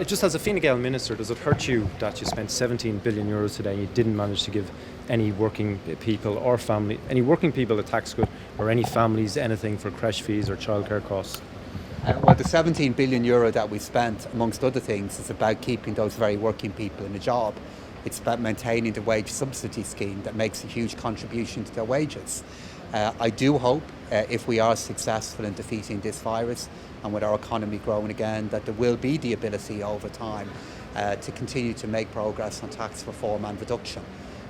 Just as a Fine Gael minister, does it hurt you that you spent €17 billion today and you didn't manage to give any working people or family, any working people a tax cut, or any families anything for creche fees or childcare costs? Well, the €17 billion that we spent, amongst other things, is about keeping those very working people in a job. It's about maintaining the wage subsidy scheme that makes a huge contribution to their wages. I do hope, if we are successful in defeating this virus and with our economy growing again, that there will be the ability over time to continue to make progress on tax reform and reduction.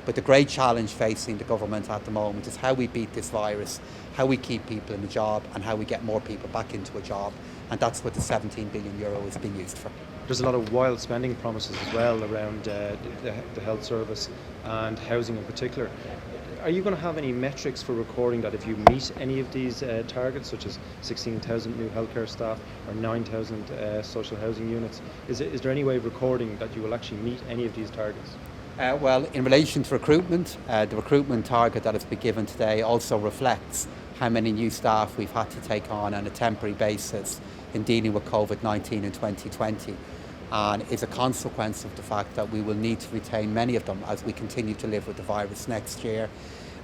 But the great challenge facing the government at the moment is how we beat this virus, how we keep people in a job, and how we get more people back into a job. And that's what the €17 billion is being used for. There's a lot of wild spending promises as well around the health service and housing in particular. Are you going to have any metrics for recording that if you meet any of these targets, such as 16,000 new healthcare staff or 9,000 social housing units? Is there any way of recording that you will actually meet any of these targets? Well, in relation to recruitment, the recruitment target that has been given today also reflects how many new staff we've had to take on a temporary basis in dealing with COVID-19 in 2020. And is a consequence of the fact that we will need to retain many of them as we continue to live with the virus next year.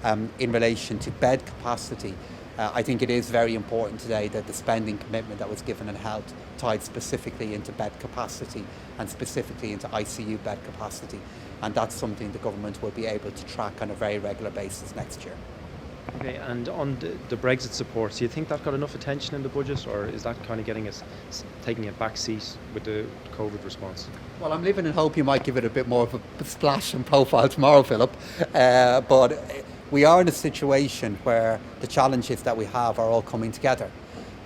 In relation to bed capacity, I think it is very important today that the spending commitment that was given in health tied specifically into bed capacity and specifically into ICU bed capacity. And that's something the government will be able to track on a very regular basis next year. Okay, and on the Brexit support, do you think that got enough attention in the budget, or is that kind of taking a back seat with the COVID response? Well, I'm living in hope you might give it a bit more of a splash and profile tomorrow, Philip. But we are in a situation where the challenges that we have are all coming together.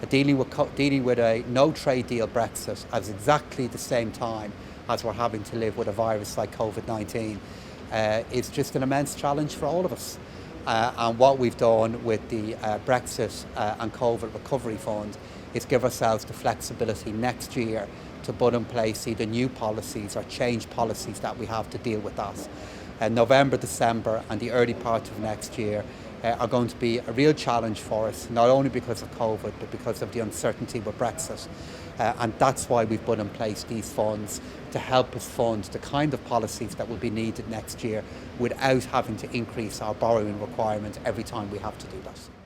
Dealing with a no trade deal Brexit at exactly the same time as we're having to live with a virus like COVID-19 is just an immense challenge for all of us. And what we've done with the Brexit and COVID Recovery Fund is give ourselves the flexibility next year to put in place either new policies or change policies that we have to deal with that. November, December and the early part of next year are going to be a real challenge for us, not only because of COVID, but because of the uncertainty with Brexit. And that's why we've put in place these funds to help us fund the kind of policies that will be needed next year without having to increase our borrowing requirement every time we have to do that.